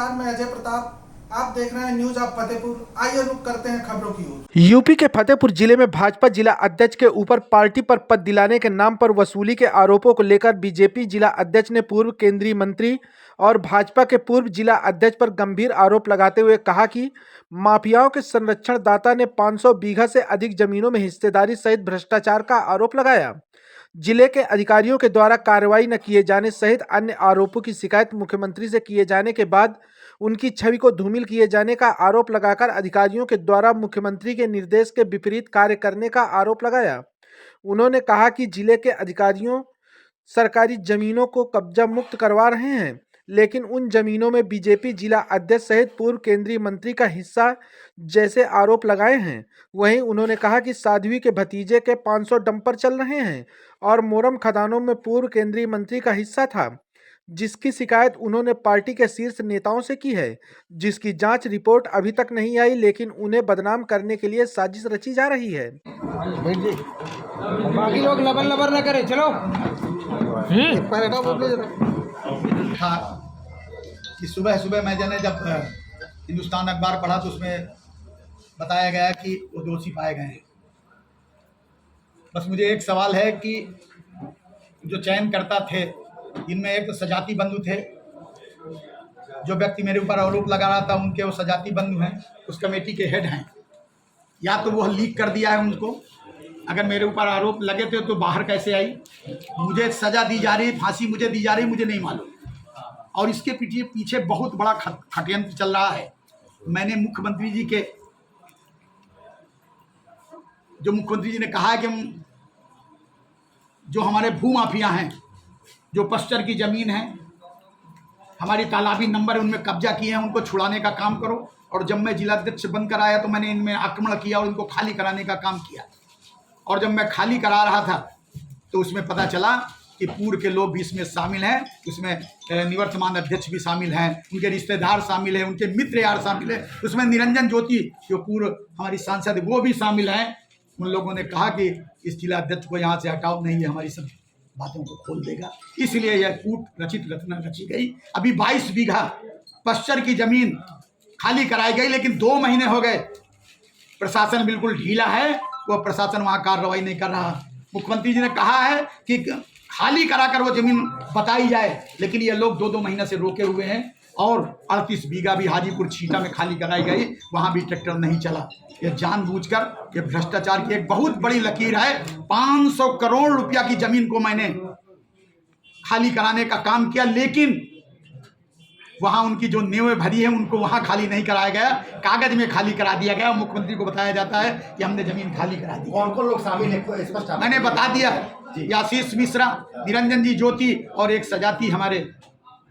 नमस्कार, मैं अजय प्रताप। आप देख रहे हैं न्यूज ऑफ फतेहपुर। आइए रुक करते हैं खबरों की ओर। यूपी के फतेहपुर जिले में भाजपा जिला अध्यक्ष के ऊपर पार्टी पर पद दिलाने के नाम पर वसूली के आरोपों को लेकर बीजेपी जिला अध्यक्ष ने पूर्व केंद्रीय मंत्री और भाजपा के पूर्व जिला अध्यक्ष पर गंभीर आरोप लगाते हुए कहा कि माफियाओं के संरक्षण दाता ने 500 बीघा से अधिक जमीनों में हिस्सेदारी सहित भ्रष्टाचार का आरोप लगाया। जिले के अधिकारियों के द्वारा कार्रवाई न किए जाने सहित अन्य आरोपों की शिकायत मुख्यमंत्री से किए जाने के बाद उनकी छवि को धूमिल किए जाने का आरोप लगाकर अधिकारियों के द्वारा मुख्यमंत्री के निर्देश के विपरीत कार्य करने का आरोप लगाया। उन्होंने कहा कि जिले के अधिकारियों सरकारी जमीनों को कब्जा मुक्त करवा रहे हैं, लेकिन उन जमीनों में बीजेपी जिला अध्यक्ष सहित पूर्व केंद्रीय मंत्री का हिस्सा जैसे आरोप लगाए हैं। वहीं उन्होंने कहा कि साध्वी के भतीजे के 500 डंपर चल रहे हैं और मोरम खदानों में पूर्व केंद्रीय मंत्री का हिस्सा था, जिसकी शिकायत उन्होंने पार्टी के शीर्ष नेताओं से की है, जिसकी जांच रिपोर्ट अभी तक नहीं आई, लेकिन उन्हें बदनाम करने के लिए साजिश रची जा रही है। बाकी लोग लबर लबर ना करें, चलो। था कि सुबह सुबह मैं जब हिंदुस्तान अखबार पढ़ा तो उसमें बताया गया कि वो दोषी पाए गए हैं। बस मुझे एक सवाल है कि जो चयनकर्ता थे, इनमें एक तो सजाती बंधु थे, जो व्यक्ति मेरे ऊपर आरोप लगा रहा था उनके वो सजाती बंधु हैं, उस कमेटी के हेड हैं। या तो वो लीक कर दिया है उनको, अगर मेरे ऊपर आरोप लगे थे तो बाहर कैसे आई, मुझे सजा दी जा रही, फांसी मुझे दी जा रही, मुझे नहीं मालूम। और इसके पीछे बहुत बड़ा षड्यंत्र चल रहा है। मैंने मुख्यमंत्री जी के मुख्यमंत्री जी ने कहा है कि जो हमारे भू माफिया हैं, जो पश्चर की ज़मीन है, हमारी तालाबी नंबर उनमें कब्जा किए हैं, उनको छुड़ाने का काम करो। और जब मैं जिलाध्यक्ष बनकर आया तो मैंने इनमें आक्रमण किया और इनको खाली कराने का काम किया। और जब मैं खाली करा रहा था तो उसमें पता चला कि पूर्व के लोग भी इसमें शामिल हैं, उसमें निवर्तमान अध्यक्ष भी शामिल हैं, उनके रिश्तेदार शामिल हैं, उनके मित्र यार शामिल हैं, उसमें निरंजन ज्योति जो पूर्व हमारी सांसद वो भी शामिल हैं। उन लोगों ने कहा कि इस जिला अध्यक्ष को यहाँ से हटाओ, नहीं ये हमारी सब बातों को खोल देगा, इसलिए यह कूट रचित रचना रची गई। अभी 22 बीघा पश्चर की जमीन खाली कराई गई, लेकिन 2 महीने हो गए, प्रशासन बिल्कुल ढीला है, वो प्रशासन वहाँ कार्रवाई नहीं कर रहा। मुख्यमंत्री जी ने कहा है कि खाली कराकर वो जमीन बताई जाए, लेकिन ये लोग 2-2 महीने से रोके हुए हैं। और 38 बीघा भी हाजीपुर छीटा में खाली कराई गई, वहाँ भी ट्रैक्टर नहीं चला। ये जानबूझकर ये भ्रष्टाचार की एक बहुत बड़ी लकीर है। 500 करोड़ रुपया की जमीन को मैंने खाली कराने का काम किया, लेकिन वहाँ उनकी जो नींवें भरी है उनको वहाँ खाली नहीं कराया गया, कागज में खाली करा दिया गया। मुख्यमंत्री को बताया जाता है कि हमने जमीन खाली करा दी। कौन कौन लोग शामिल हैं स्पष्ट मैंने बता दिया, आशीष मिश्रा, निरंजन जी ज्योति और एक सजाती हमारे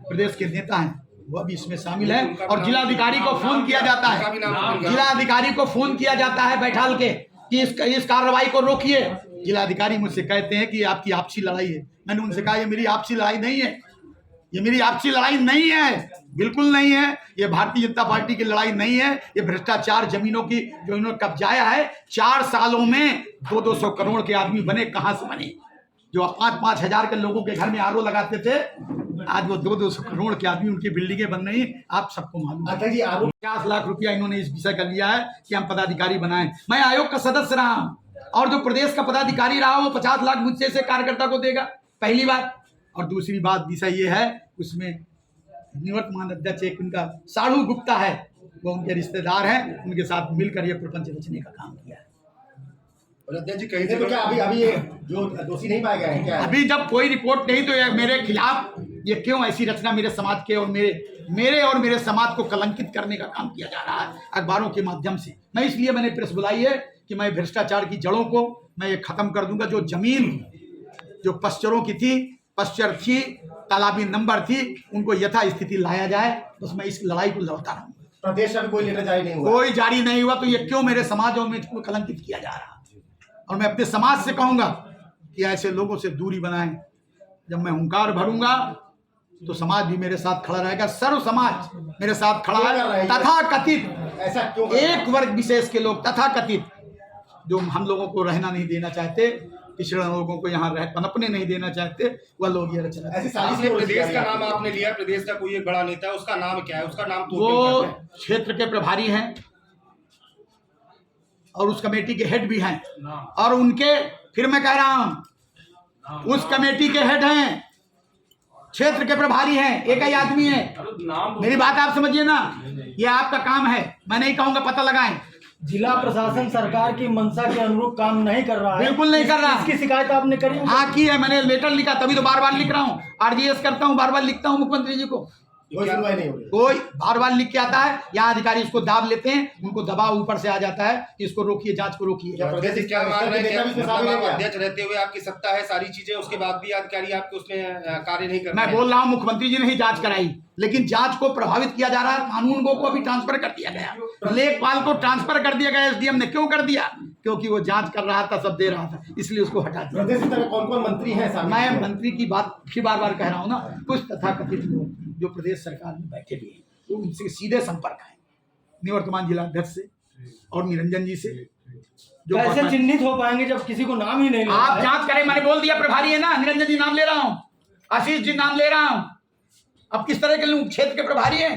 प्रदेश के नेता हैं, वह भी इसमें शामिल है। और जिलाधिकारी को फोन किया जाता है, जिलाधिकारी को फोन किया जाता है बैठाल के कि इस कार्रवाई को रोकिए। जिलाधिकारी मुझसे कहते हैं कि आपकी आपसी लड़ाई है। मैंने उनसे कहा ये मेरी आपसी लड़ाई नहीं है, ये मेरी आपसी लड़ाई नहीं है, बिल्कुल नहीं है। ये भारतीय जनता पार्टी की लड़ाई नहीं है। ये भ्रष्टाचार जमीनों की जो इन्होंने कब्जाया है, 4 सालों में 200 करोड़ के आदमी बने, कहाँ से बने? जो 5-5 हज़ार के लोगों के घर में आरओ लगाते थे, आज वो 200 करोड़ के आदमी उनकी बिल्डिंगें बन रही, आप सबको मालूम है। 50 लाख रुपया इन्होंने इस विषय का लिया है कि हम पदाधिकारी बनाएं। मैं आयोग का सदस्य रहा हूं, और जो प्रदेश का पदाधिकारी रहा वो 50 लाख मुझसे से कार्यकर्ता को देगा, पहली बात। और दूसरी बात विषय ये है, उसमें निवर्तमान अध्यक्ष एक उनका साढ़ू गुप्ता है, वो उनके रिश्तेदार हैं, उनके साथ मिलकर ये प्रपंच रचने का काम किया है। अध्यक्ष जी कहीं तो क्या अभी ये जो दोषी नहीं पाए गए हैं क्या? अभी जब कोई रिपोर्ट नहीं तो ये मेरे खिलाफ ये क्यों ऐसी रचना मेरे समाज के और मेरे समाज को कलंकित करने का काम किया जा रहा है अखबारों के माध्यम से। मैं इसलिए मैंने प्रेस बुलाई है कि मैं भ्रष्टाचार की जड़ों को मैं ये खत्म कर दूंगा। जो जमीन जो पश्चरों की थी, पश्चर थी, तालाबी नंबर थी, उनको यथा स्थिति लाया जाए। बस मैं इस लड़ाई को लड़ता रहूंगा। प्रदेश में कोई लेटर जारी नहीं हुआ, कोई जारी नहीं हुआ, तो ये क्यों मेरे समाज और मुझको कलंकित किया जा रहा है? और मैं अपने समाज से कहूंगा कि ऐसे लोगों से दूरी बनाएं। जब मैं हुंकार भरूंगा तो समाज भी मेरे साथ खड़ा रहेगा, सर्व समाज मेरे साथ खड़ा है। तथा कथित ऐसा क्यों एक वर्ग विशेष के लोग तथा कथित जो हम लोगों को रहना नहीं देना चाहते, पिछड़े लोगों को यहाँ रह पनपने नहीं देना चाहते, वह लोग ये रचना। ऐसी आपने साजिश प्रदेश का नाम आपने लिया, प्रदेश का कोई एक बड़ा नेता है, उसका नाम क्या है? उसका नाम तो वो क्षेत्र के प्रभारी हैं और उस कमेटी के हेड भी हैं, और उनके, फिर मैं कह रहा हूं, उस कमेटी के हेड हैं, क्षेत्र के प्रभारी हैं, एक ही आदमी है। मेरी बात आप समझिए ना, ये आपका काम है, मैं नहीं कहूंगा पता लगाएं। जिला प्रशासन सरकार की मंशा के अनुरूप काम नहीं कर रहा है। बिल्कुल नहीं कर रहा। इसकी शिकायत आपने करी? हाँ की है, मैंने लेटर लिखा, तभी तो बार बार लिख रहा हूँ, आरजीएस करता हूँ, बार बार लिखता हूँ मुख्यमंत्री जी को, कोई सुनवाई नहीं हो रही। कोई बार बार लिख के आता है, यहाँ अधिकारी इसको दाब लेते हैं, उनको दबाव ऊपर से आ जाता है कि इसको रोकिए, जांच को रोकिए। प्रदेश क्या मान रहे हैं कि इसमें मतलब शामिल है आप क्या? अध्यक्ष रहते हुए आपकी सत्ता है, सारी चीजें, उसके बाद भी अधिकारी आपके उसमें कार्य नहीं कर मैं रहे हैं? बोल रहा हूँ मुख्यमंत्री जी ने ही जांच कराई, लेकिन जांच को प्रभावित किया जा रहा है, कानून को अभी ट्रांसफर कर दिया गया, लेखपाल को ट्रांसफर कर दिया गया। एसडीएम ने क्यों कर दिया? क्योंकि वो जांच कर रहा था, सब दे रहा था, इसलिए उसको हटा दिया। प्रदेश में कौन कौन मंत्री हैं शामिल? मैं मंत्री की बात फिर बार बार कह रहा हूँ ना, कुछ तथाकथित लोग जो प्रदेश सरकार में बैठे भी हैं, तो उनसे सीधे संपर्क है, निवर्तमान जिला अध्यक्ष से और निरंजन जी से। जो कैसे चिन्हित हो पाएंगे जब किसी को नाम ही नहीं लेना आप है? जांच करें, मैंने बोल दिया, प्रभारी है ना, निरंजन जी नाम ले रहा हूँ, आशीष जी नाम ले रहा हूँ। अब किस तरह के लोग क्षेत्र के प्रभारी हैं,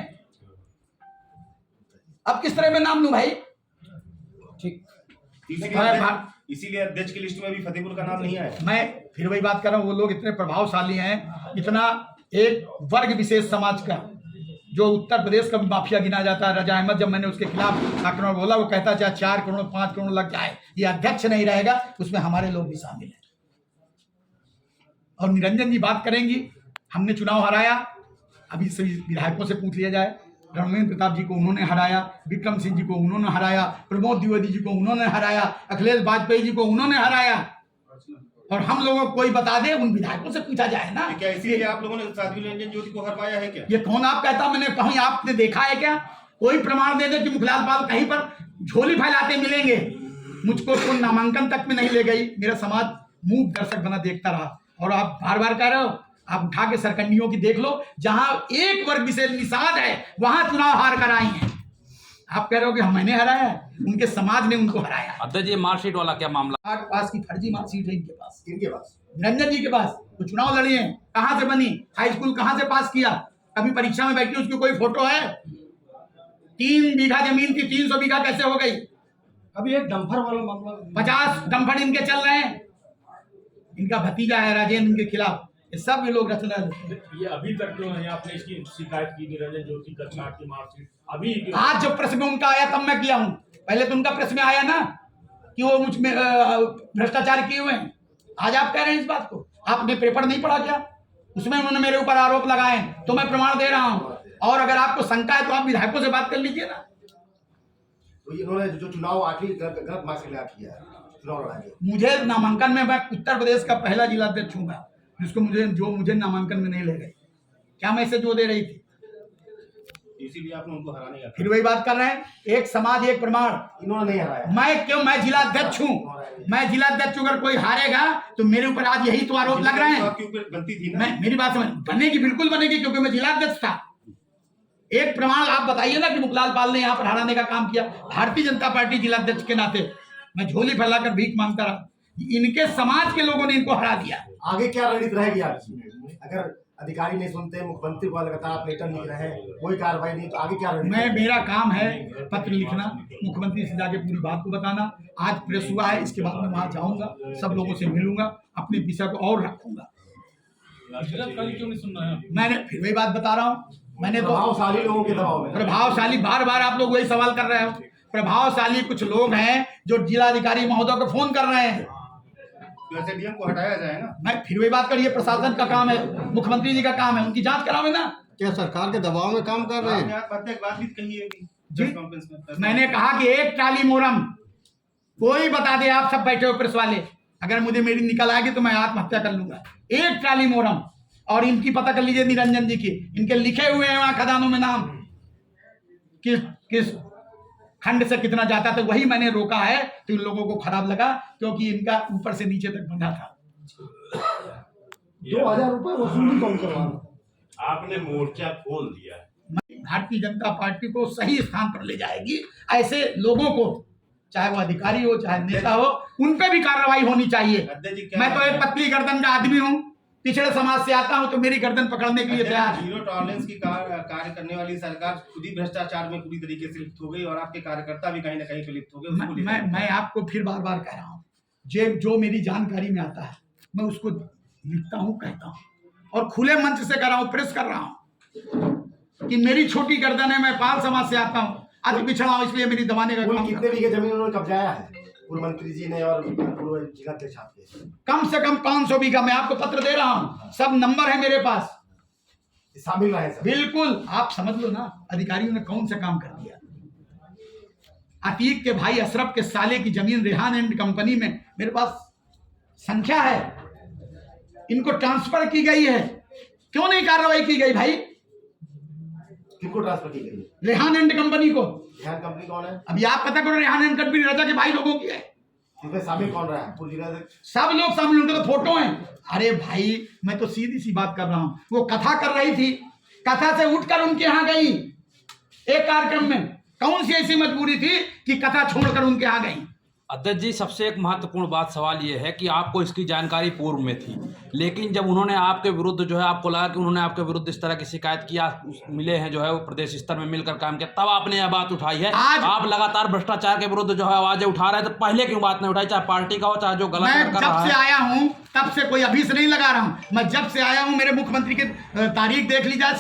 अब किस तरह में नाम लूं भाई? ठीक। इसीलिए अध्यक्ष की लिस्ट में भी फतेहपुर का नाम नहीं आया। मैं फिर वही बात कर रहा हूँ, वो लोग इतने प्रभावशाली हैं, इतना एक वर्ग विशेष समाज का जो उत्तर प्रदेश का माफिया गिना जाता है, रजा अहमद, जब मैंने उसके खिलाफ आक्रमण बोला, वो कहता चाहे 4 करोड़ 5 करोड़ लग जाए, ये अध्यक्ष नहीं रहेगा, उसमें हमारे लोग भी शामिल हैं। और निरंजन जी बात करेंगी, हमने चुनाव हराया, अभी सभी विधायकों से पूछ लिया जाए, रणवीर प्रताप जी को उन्होंने हराया, विक्रम सिंह जी को उन्होंने हराया, प्रमोद द्विवेदी जी को उन्होंने हराया, अखिलेश वाजपेयी जी को उन्होंने हराया, और हम लोगों को कोई बता दे, उन विधायकों से पूछा जाए ना। क्या इसीलिए आप लोगों ने साध्वी निरंजन ज्योति को हरवाया है क्या? ये कौन आप कहता, मैंने कहीं आपने देखा है क्या? कोई प्रमाण दे दे कि मुखलाल पाल कहीं पर झोली फैलाते मिलेंगे। मुझको तो नामांकन तक में नहीं ले गई, मेरा समाज मूक दर्शक बना देखता रहा। और आप बार बार कह रहे हो, आप उठा के सरकंडियों की देख लो, जहां एक वर्ग विशेष निषाद है, वहां चुनाव हार कर आई है। आप कह रहे हो कि मैंने हराया, उनके समाज ने उनको हराया। अध्यक्ष जी, मार्कशीट वाला क्या मामला? 8 पास की फर्जी मार्कशीट है इनके पास, इनके पास, निरंजन जी के पास। तो चुनाव लड़ी है, कहां से बनी, हाई स्कूल कहां से पास किया, कभी परीक्षा में बैठी उसकी कोई फोटो है? 3 बीघा जमीन थी, 300 बीघा कैसे हो गई? अभी एक डंपर वाला मामला 50 डंपर इनके चल रहे हैं, इनका भतीजा है राजेंद्र इनके खिलाफ, ये सब ये लोग रचना देते हैं। ये अभी तक क्यों नहीं आपने इसकी शिकायत की? निरंजन ज्योति कचनाट की मार्कशीट अभी क्यों? आज जब प्रेस में उनका आया तब मैं किया हूं, पहले तो उनका प्रेस में आया ना कि वो मुझ में भ्रष्टाचार किए हुए हैं। आज आप कह रहे हैं इस बात को, आपने पेपर नहीं पढ़ा क्या? उसमें उन्होंने मेरे ऊपर आरोप लगाए, तो मैं प्रमाण दे रहा हूं। और अगर आपको शंका है तो आप विधायकों से बात कर लीजिए ना। तो इन्होंने जो चुनाव आखिरी गलत मार्क्स लगा किया है, चुनाव लड़ा के। मुझे नामांकन में, मैं उत्तर प्रदेश का पहला जिला अध्यक्ष हूँ जिसको मुझे नामांकन में नहीं ले गए। क्या मैसेज वो दे रही थी? इसीलिए आपने उनको हराने का। फिर वही बात कर रहे हैं, एक समाज एक प्रमाण। इन्होंने नहीं हराया। मैं जिला अध्यक्ष हूँ, मैं जिला अध्यक्ष अगर कोई हारेगा तो मेरे ऊपर आज यही तो आरोप लग रहे हैं। आपके ऊपर बनती थी ना। मैं, मेरी बात समझ, बनेगी, बिल्कुल बनेगी, क्योंकि मैं जिला अध्यक्ष था। एक प्रमाण आप बताइए ना कि मुखलाल पाल ने यहाँ पर हराने का काम किया। भारतीय जनता पार्टी जिला अध्यक्ष के नाते मैं झोली फैलाकर भीख मांगता रहा, इनके समाज के लोगों ने इनको हरा दिया। आगे क्या रणनीति रहेगी आपकी? अगर अधिकारी नहीं सुनते, मुख्यमंत्री को लगातार आप लेटर लिख रहे हैं, कोई कार्रवाई नहीं, तो आगे क्या रणनीति? मेरा काम है पत्र लिखना, मुख्यमंत्री से जाके पूरी बात को बताना। आज प्रेस हुआ है, इसके बाद मैं वहां जाऊंगा, सब लोगों से मिलूंगा, अपने विषय को और रखूंगा। क्यों नहीं सुन रहे हैं? मैंने फिर वही बात बता रहा हूँ, मैंने तो प्रभावशाली लोगों के दबाव में। प्रभावशाली, बार बार आप लोग वही सवाल कर रहे हो। प्रभावशाली कुछ लोग हैं जो जिलाधिकारी महोदय को फोन कर रहे हैं, तो ऐसे डीएम को हटाया जाए ना। मैं फिर वही बात करिए, प्रशासन का काम है, मुख्यमंत्री जी का काम है, उनकी जांच करावे ना। क्या सरकार के दबाव में काम कर रहे हैं? आपने आज बात भी कही है जी, मैंने कहा कि एक ट्राली मोरम कोई बता दे, आप सब बैठे हो प्रेस वाले, अगर मुझे मेरी निकल आएगी तो मैं आत्महत्या कर लूंगा। एक ट्राली मोरम, और इनकी पता कर लीजिए निरंजन जी की, इनके लिखे हुए हैं वहां खदानों में नाम, किस खंड से कितना जाता था, वही मैंने रोका है। तो इन लोगों को खराब लगा क्योंकि इनका ऊपर से नीचे तक बंधा था। 2000 रुपए वसूली कौन करवाना? आपने मोर्चा खोल दिया। भारतीय जनता पार्टी को सही स्थान पर ले जाएगी। ऐसे लोगों को, चाहे वो अधिकारी हो चाहे नेता हो, उन पे भी कार्रवाई होनी चाहिए। अध्यक्ष जी, क्या मैं तो एक पतली गर्दन का आदमी हूँ, पिछड़े समाज से आता हूँ, तो मेरी गर्दन पकड़ने के लिए तैयार है। जीरो टॉलरेंस की कार्य करने वाली सरकार खुद ही भ्रष्टाचार में पूरी तरीके से लिप्त हो गई और आपके कार्यकर्ता भी कहीं ना कहीं पे लिप्त हो गए। उसको लेकर मैं आपको फिर बार बार कह रहा हूँ, जो मेरी जानकारी में आता है मैं उसको लिखता हूँ, कहता हूँ और खुले मंच से कर रहा हूँ, प्रेस कर रहा हूँ कि मेरी छोटी गर्दन है, मैं पाल समाज से आता हूँ, अति पिछड़ा हूँ, इसलिए मेरी दबाने का कुल काम कितने बीघे जमीन उन्होंने कब्जाया है पूर्व मंत्री जी ने और पूर्व जिलाध्यक्ष आपके? कम से कम 500 बीघा। मैं आपको पत्र दे रहा हूँ, सब नंबर है मेरे पास, शामिल रहे सर। बिल्कुल। आप समझ लो ना अधिकारियों ने कौन सा काम कर दिया। अतीक के भाई अशरफ के साले की जमीन रेहान एंड कंपनी में मेरे पास संख्या है, इनको ट्रांसफर की गई है, क्यों नहीं कार्रवाई की गई भाई? किनको ट्रांसफर की गई? रेहान एंड कंपनी को। रेहान कंपनी कौन है? अभी आप पता करो, रेहान एंड कंपनी रजा के भाई लोगों की है। इसमें शामिल कौन रहा है? पूर्व जिलाध्यक्ष सब लोग शामिल, उनके तो फोटो हैं। अरे भाई मैं तो सीधी सी बात कर रहा हूं, वो कथा कर रही थी, कथा से उठकर उनके यहाँ गई एक कार्यक्रम में। कौन सी ऐसी मजबूरी थी कि कथा छोड़कर उनके यहाँ गई? अध्यक्ष जी, सबसे एक महत्वपूर्ण बात सवाल ये है कि आपको इसकी जानकारी पूर्व में थी, लेकिन जब उन्होंने आपके विरुद्ध जो है, आपको लगा कि उन्होंने आपके विरुद्ध इस तरह की शिकायत किया, मिले हैं जो है वो प्रदेश स्तर में मिलकर काम किया, तब आपने यह बात उठाई है। आप लगातार भ्रष्टाचार के विरुद्ध जो है आवाजें उठा रहे थे, तो पहले क्यों बात नहीं उठाई? चाहे पार्टी का हो, चाहे जो गलत मैं कर रहा जब है। से आया हूं तब से, कोई अभी से नहीं लगा रहा हूं, मैं जब से आया हूं, मेरे मुख्यमंत्री की तारीख देख ली जाए,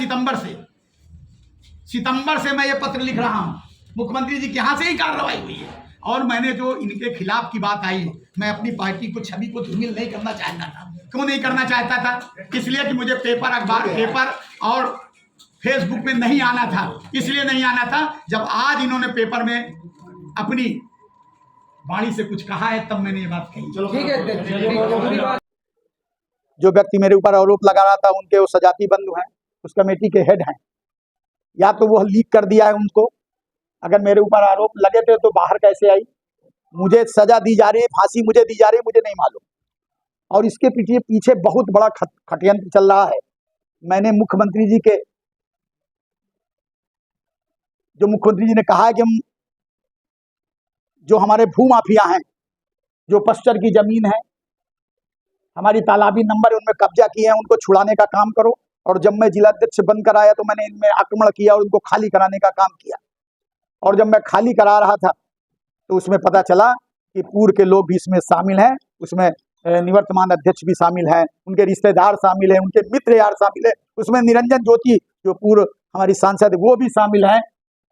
सितंबर से मैं ये पत्र लिख रहा हूं, मुख्यमंत्री जी के यहाँ से ही कार्रवाई हुई है। और मैंने जो इनके खिलाफ की बात आई, मैं अपनी पार्टी को, छवि को धूमिल नहीं करना चाहता था। क्यों नहीं करना चाहता था? इसलिए कि मुझे पेपर और फेसबुक में नहीं आना था, इसलिए नहीं आना था। जब आज इन्होंने पेपर में अपनी वाणी से कुछ कहा है, तब मैंने ये बात कही। ठीक है, जो व्यक्ति मेरे ऊपर आरोप लगा रहा था, उनके वो सजाती बंधु हैं, उस कमेटी के हेड हैं, या तो वो लीक कर दिया है उनको। अगर मेरे ऊपर आरोप लगे थे तो बाहर कैसे आई? मुझे सजा दी जा रही है, फांसी मुझे दी जा रही है, मुझे नहीं मालूम। और इसके पीछे बहुत बड़ा खटयंत्र चल रहा है। मैंने मुख्यमंत्री जी के, जो मुख्यमंत्री जी ने कहा है कि हम, जो हमारे भू माफिया हैं, जो पस्चर की जमीन है, हमारी तालाबी नंबर उनमें कब्जा किए हैं, उनको छुड़ाने का काम करो। और जब मैं जिलाध्यक्ष बनकर आया तो मैंने इनमें आक्रमण किया और उनको खाली कराने का काम किया। और जब मैं खाली करा रहा था तो उसमें पता चला कि पूर्व के लोग भी इसमें शामिल हैं, उसमें निवर्तमान अध्यक्ष भी शामिल हैं, उनके रिश्तेदार शामिल हैं, उनके मित्र यार शामिल हैं, उसमें निरंजन ज्योति जो पूर्व हमारी सांसद वो भी शामिल हैं।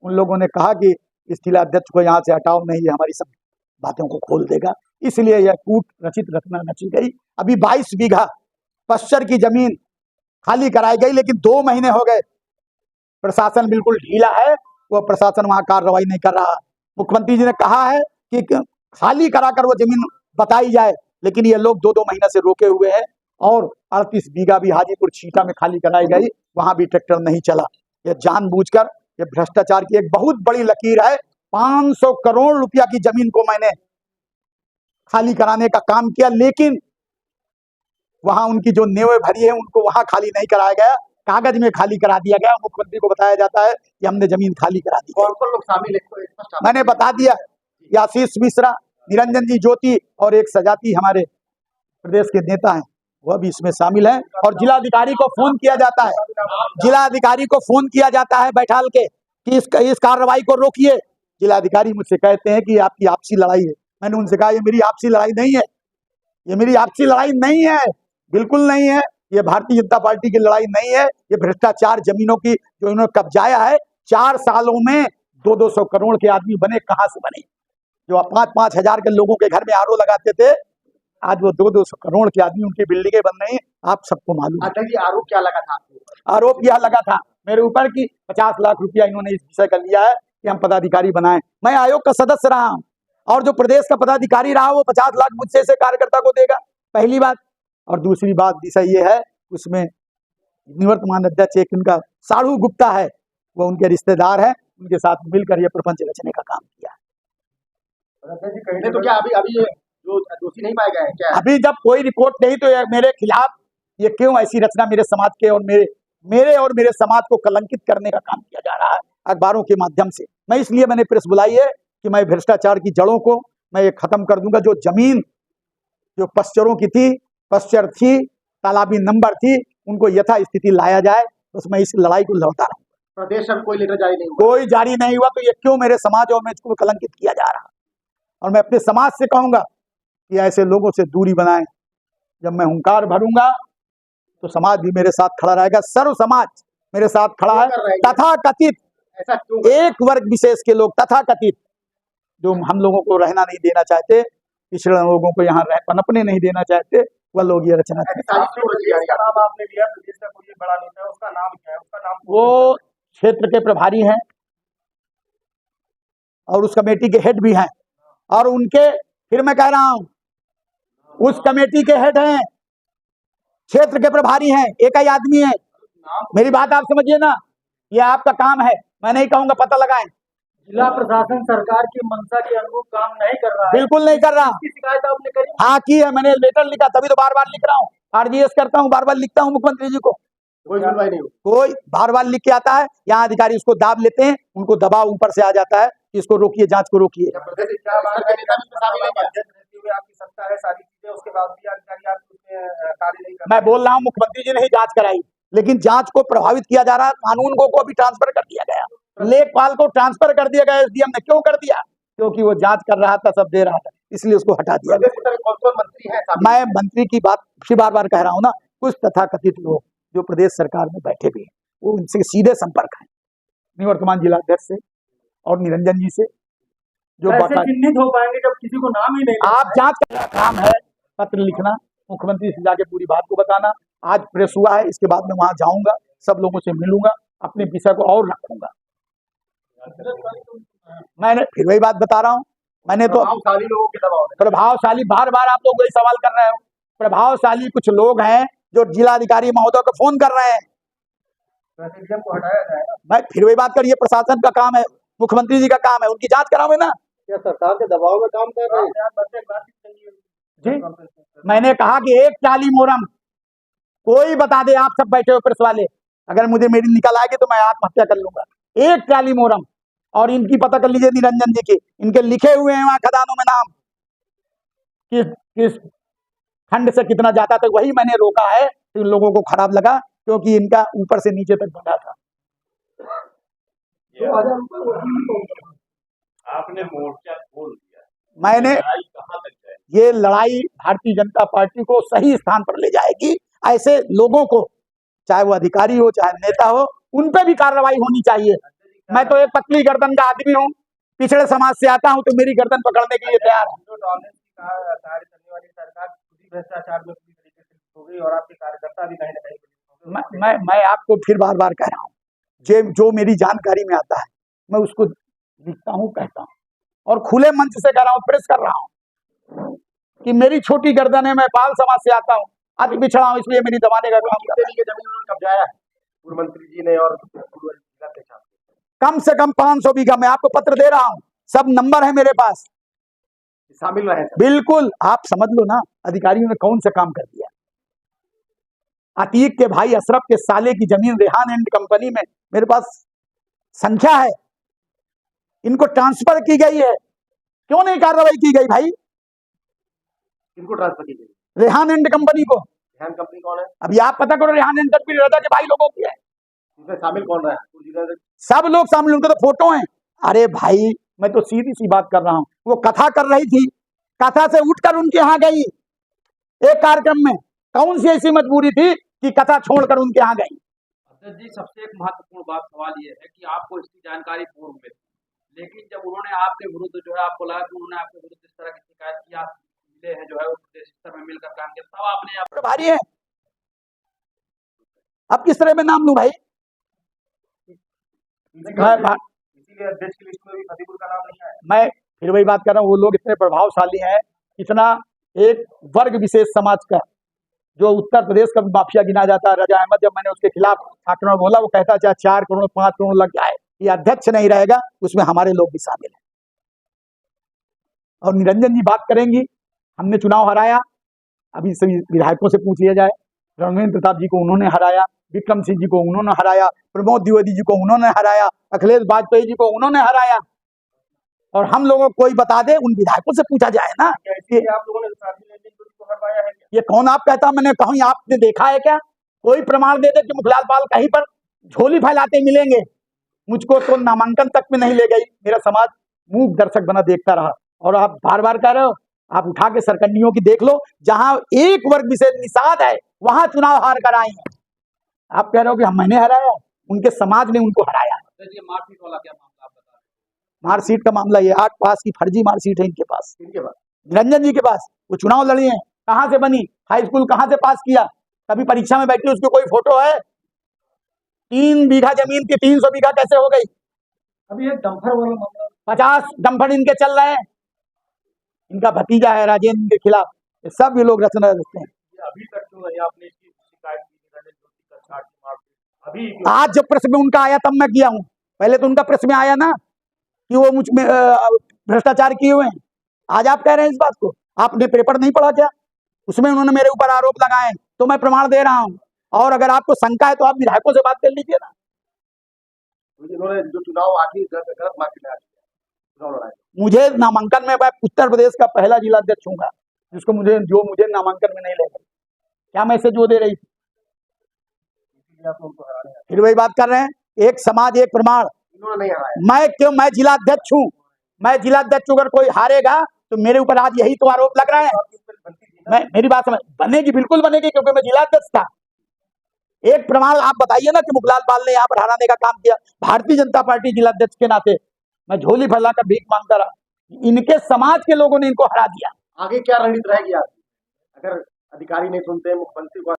उन लोगों ने कहा कि इस जिलाध्यक्ष को यहाँ से हटाओ, नहीं ये हमारी सब बातों को खोल देगा। इसलिए यह कूट रचित रचना रची गई। अभी 22 बीघा पश्चर की जमीन खाली कराई गई, लेकिन 2 महीने हो गए, प्रशासन बिल्कुल ढीला है, वो प्रशासन वहां कार्रवाई नहीं कर रहा। मुख्यमंत्री जी ने कहा है कि खाली कराकर वो जमीन बताई जाए, लेकिन ये लोग 2-2 महीने से रोके हुए हैं। और 38 बीघा भी हाजीपुर छीटा में खाली कराई गई, वहां भी ट्रैक्टर नहीं चला। ये जानबूझकर, ये भ्रष्टाचार की एक बहुत बड़ी लकीर है। 500 करोड़ रुपया की जमीन को मैंने खाली कराने का काम किया, लेकिन वहां उनकी जो नेवे भरी है उनको वहां खाली नहीं कराया गया, कागज में खाली करा दिया गया। मुख्यमंत्री को बताया जाता है कि हमने जमीन खाली करा दी। कौन लोग शामिल है? मैंने बता दिया, आशीष मिश्रा, निरंजन जी ज्योति और एक सजाती हमारे प्रदेश के नेता हैं, वह भी इसमें शामिल हैं। और जिलाधिकारी को फोन किया जाता है, जिलाधिकारी को फोन किया जाता है बैठाल के कि इस कार्रवाई को रोकिए। जिलाधिकारी मुझसे कहते हैं कि आपकी आपसी लड़ाई है। मैंने उनसे कहा ये मेरी आपसी लड़ाई नहीं है, ये मेरी आपसी लड़ाई नहीं है, बिल्कुल नहीं है। ये भारतीय जनता पार्टी की लड़ाई नहीं है। ये भ्रष्टाचार जमीनों की जो इन्होंने कब्जाया है, 4 सालों में 200-200 करोड़ के आदमी बने, कहां से बने? जो 5-5 हजार के लोगों के घर में आरओ लगाते थे, आज वो 200-200 करोड़ के आदमी, उनकी बिल्डिंगें बन रही, आप सबको मालूम है। आरोप क्या लगा था आपको? आरोप यह लगा था मेरे ऊपर कि 50 लाख रुपया इन्होंने इस विषय का लिया है कि हम पदाधिकारी बनाएं। मैं आयोग का सदस्य रहा हूं, और जो प्रदेश का पदाधिकारी रहा वो 50 लाख मुझसे से कार्यकर्ता को देगा, पहली बात। और दूसरी बात विषय ये है, उसमें निवर्तमान अध्यक्ष एक उनका साढ़ू गुप्ता है, वो उनके रिश्तेदार है, उनके साथ मिलकर ये प्रपंच रचने का काम किया। तो क्या अभी जो दोषी नहीं पाए गए हैं क्या? अभी जब कोई रिपोर्ट नहीं तो मेरे खिलाफ ये क्यों ऐसी रचना मेरे समाज के और मेरे समाज को कलंकित करने का काम किया जा रहा है अखबारों के माध्यम से। मैं इसलिए मैंने प्रेस बुलाई है कि मैं भ्रष्टाचार की जड़ों को, मैं ये खत्म कर दूंगा। जो जमीन जो पस्चरों की थी, पस्चर थी, तालाबी नंबर थी, उनको यथास्थिति लाया जाए। बस मैं इस लड़ाई को लड़ता रहा। प्रदेश में कोई लेटर जारी नहीं हुआ। कोई जारी नहीं हुआ, तो ये क्यों मेरे समाज और मुझको कलंकित किया जा रहा। और मैं अपने समाज से कहूंगा कि ऐसे लोगों से दूरी बनाएं। जब मैं हुंकार भरूंगा तो समाज भी मेरे साथ खड़ा रहेगा, सर्व समाज मेरे साथ खड़ा है। तथा कथित ऐसा क्यों? एक वर्ग विशेष के लोग तथा कथित जो हम लोगों को रहना नहीं देना चाहते, पिछड़े लोगों को यहाँ पनपने नहीं देना चाहते, वह लोग ये रचना करते हैं। नाम आपने लिया, प्रदेश का कोई बड़ा नेता है, उसका नाम क्या है? उसका नाम वो क्षेत्र के प्रभारी हैं और उस कमेटी के हेड भी हैं। और उनके, फिर मैं कह रहा हूं, उस कमेटी के हेड हैं, क्षेत्र के प्रभारी हैं, एक ही आदमी है। मेरी बात आप समझिए ना, ये आपका काम है, मैं नहीं कहूंगा, पता लगाएं। जिला प्रशासन सरकार की मंशा के अनुरूप काम नहीं कर रहा है। बिल्कुल नहीं कर रहा। इसकी शिकायत आपने करी? हाँ की है, मैंने लेटर लिखा, तभी तो बार बार लिख रहा हूँ। आरजीएस करता हूँ, बार बार लिखता हूँ मुख्यमंत्री जी को। कोई सुनवाई नहीं हुई। कोई बार बार लिख के आता है, यहाँ अधिकारी उसको दाब लेते हैं, उनको दबाव ऊपर से आ जाता है, इसको रोकिए, जांच को रोकिए। प्रदेश क्या बात है, नेता भी शामिल है क्या? रहते हुए आपकी सत्ता है, सारी चीजें, उसके बाद भी अधिकारी आपके उसमें कार्य नहीं कर मैं बोल रहा हूँ, मुख्यमंत्री जी ने ही जांच कराई, लेकिन जांच को प्रभावित किया जा रहा है। कानून को अभी ट्रांसफर कर दिया गया, लेखपाल को ट्रांसफर कर दिया गया। एसडीएम ने क्यों कर दिया? क्योंकि वो जांच कर रहा था, सब दे रहा था, इसलिए उसको हटा दिया गया। प्रदेश में कौन-कौन मंत्री हैं? मैं मंत्री की बात फिर बार बार कह रहा हूँ ना, कुछ तथाकथित लोग जो प्रदेश सरकार में बैठे भी हैं, वो उनसे सीधे संपर्क है, निवर्तमान जिला अध्यक्ष से और निरंजन जी से, जो कैसे चिन्हित हो पाएंगे जब किसी को नाम ही नहीं? आप जांच का काम है, पत्र लिखना, मुख्यमंत्री से जाके पूरी बात को बताना। आज प्रेस हुआ है, इसके बाद मैं वहां जाऊंगा, सब लोगों से मिलूंगा, अपने विषय को और रखूंगा। मैंने फिर वही बात बता रहा हूं, मैंने तो प्रभावशाली लोगों के दबाव में। प्रभावशाली, बार बार आप लोग वही सवाल कर रहे हो। प्रभावशाली कुछ लोग हैं जो जिलाधिकारी महोदय को फोन कर रहे हैं। एसडीएम को हटाया जाएगा। मैं फिर वही बात करिए, प्रशासन का काम है, मुख्यमंत्री जी का काम है, उनकी जांच करावे ना। क्या सरकार के दबाव में काम कर रहे हैं? जी, मैंने कहा कि एक चाली मोरम कोई बता दे, आप सब बैठे हो प्रेस वाले, अगर मुझे मेरी निकल आएगी तो मैं आत्महत्या कर लूंगा। एक चाली मोरम, और इनकी पता कर लीजिए, निरंजन जी की, इनके लिखे हुए हैं वहां खदानों में नाम, किस खंड से कितना जाता था। वही मैंने रोका है, तो इन लोगों को खराब लगा, क्योंकि इनका ऊपर से नीचे तक बढ़ा था। आपने मोर्चा खोल दिया, मैंने कहाँ तक जाए? ये लड़ाई भारतीय जनता पार्टी को सही स्थान पर ले जाएगी। ऐसे लोगों को, चाहे वो अधिकारी हो चाहे नेता हो, उन पे भी कार्रवाई होनी चाहिए। मैं तो एक पतली गर्दन का आदमी हूँ, पिछड़े समाज से आता हूँ, तो मेरी गर्दन पकड़ने के लिए तैयार है। जो टॉलरेंस का कार्य करने वाली सरकार खुद ही भ्रष्टाचार में पूरी तरीके से लिप्त हो गई और आपके कार्यकर्ता भी कहीं ना कहीं लिप्त हो गए। मैं आपको फिर बार बार कह रहा हूँ, जो मेरी जानकारी में आता है मैं उसको लिखता हूँ, कहता हूँ, और खुले मंच से कह रहा हूँ, प्रेस कर रहा हूँ कि मेरी छोटी गर्दन है, मैं पाल समाज से आता हूँ, अति पिछड़ा हूँ, इसलिए मेरी दबाने का काम कर रहा हूं। जमीन उन्होंने कब्जाया है पूर्व मंत्री जी ने और कम से कम 500 बीघा, मैं आपको पत्र दे रहा हूँ, सब नंबर है मेरे पास, शामिल रहे। बिल्कुल आप समझ लो ना, अधिकारियों ने कौन सा काम कर दिया। अतीक के भाई अशरफ के साले की जमीन रेहान एंड कंपनी में मेरे पास संख्या है, इनको ट्रांसफर की गई है, क्यों नहीं कार्रवाई की गई भाई? इनको ट्रांसफर की गई रेहान एंड कंपनी को। रेहान कंपनी कौन है? अभी आप पता करो, रेहान एंड कंपनी रजा के भाई लोगों की है। इसमें शामिल कौन रहा है? सब लोग शामिल, उनके तो फोटो हैं। अरे भाई, मैं तो सीधी सी बात कर रहा हूँ, वो कथा कर रही थी, कथा से उठकर उनके यहाँ गई एक कार्यक्रम में, कौन सी ऐसी मजबूरी थी कि कथा छोड़कर उनके यहाँ गई? अध्यक्ष जी, सबसे एक महत्वपूर्ण बात सवाल ये है कि आपको इसकी जानकारी पूर्व में थी, लेकिन जब उन्होंने आपके विरुद्ध जो है, आपको लगा कि उन्होंने आपके विरुद्ध इस तरह की शिकायत की, आप मिले हैं जो है, प्रदेश स्तर में मिलकर काम किया, तब आपने प्रभारी है, अब किस तरह में नाम लूं भाई? इसीलिए अध्यक्ष की लिस्ट में भी फतेहपुर का नाम नहीं आया। मैं फिर वही बात कर रहा हूँ, वो लोग इतने प्रभावशाली हैं, इतना एक वर्ग विशेष समाज का, जो उत्तर प्रदेश का भी माफिया गिना जाता है, रजा अहमद, जब मैंने उसके खिलाफ आक्रमण बोला, वो कहता चाहे 4 करोड़ 5 करोड़ लग जाए, ये अध्यक्ष नहीं रहेगा, उसमें हमारे लोग भी शामिल हैं। और निरंजन जी बात करेंगी, हमने चुनाव हराया, अभी सभी विधायकों से पूछ लिया जाए, रणवीर प्रताप जी को उन्होंने हराया, विक्रम सिंह जी को उन्होंने हराया, प्रमोद द्विवेदी जी को उन्होंने हराया, अखिलेश वाजपेयी जी को उन्होंने हराया, और हम लोगों को कोई बता दे, उन विधायकों से पूछा जाए ना कि आप लोगों ने साथी ने को हरवाया है क्या? ये कौन आप कहता, मैंने कहीं आपने देखा है क्या? कोई प्रमाण दे दे कि मुखलाल पाल कहीं पर झोली फैलाते मिलेंगे। मुझको तो नामांकन तक में नहीं ले गई, मेरा समाज मूक दर्शक बना देखता रहा। और आप बार बार कह रहे हो, आप उठा के सरकंडियों की देख लो, जहां एक वर्ग विशेष निषाद है वहां चुनाव हार कर आए हैं। आप कह रहे हो कि हम मैंने हराया, उनके समाज ने उनको हराया। मारपीट वाला क्या मामला आप बता रहे हैं? मार्कशीट का मामला ये 8 पास की फर्जी मार्कशीट है इनके पास, निरंजन जी के पास। वो चुनाव लड़ी है, कहां से बनी, हाई स्कूल कहां से पास किया, कभी परीक्षा में बैठी उसकी कोई फोटो है? 3 बीघा जमीन की 300 बीघा कैसे हो गई? अभी एक डंपर वाला मामला 50 डंपर इनके चल रहे हैं। इनका भतीजा है राजेंद्र के खिलाफ, ये सब ये लोग रचना रचते हैं। अभी तक जो है आपने इसकी शिकायत की निरंजन ज्योति कछाट की मारपीट अभी आज जब प्रेस में उनका आया तब मैं किया हूं, पहले तो उनका प्रेस में आया ना कि वो मुझ में भ्रष्टाचार किए हुए हैं। आज आप कह रहे हैं इस बात को, आपने पेपर नहीं पढ़ा क्या? उसमें उन्होंने मेरे ऊपर आरोप लगाए, तो मैं प्रमाण दे रहा हूं। और अगर आपको शंका है तो आप विधायकों से बात कर लीजिए ना। इन्होंने जो चुनाव आखिरी गलत मार्केट में चुनाव लड़ाया, मुझे नामांकन में, मैं उत्तर प्रदेश का पहला जिला अध्यक्ष हूँ जिसको मुझे नामांकन में नहीं ले गए। क्या मैं इसे जो दे रही थी? फिर वही बात कर रहे हैं, एक समाज एक प्रमाण। इन्होंने नहीं हराया। मैं जिला अध्यक्ष हूँ, मैं जिला अध्यक्ष अगर कोई हारेगा तो मेरे ऊपर आज यही तो आरोप लग रहा है। मेरी बात समझ, बनेगी, बिल्कुल बनेगी, क्योंकि मैं जिला अध्यक्ष था। एक प्रमाण आप बताइए ना कि मुखलाल पाल ने यहाँ पर हराने का काम किया। भारतीय जनता पार्टी जिला अध्यक्ष के नाते मैं झोली फैलाकर भीख मांगता रहा, इनके समाज के लोगों ने इनको हरा दिया। आगे क्या रणनीति रहेगी आपकी अगर अधिकारी नहीं सुनते, मुख्यमंत्री को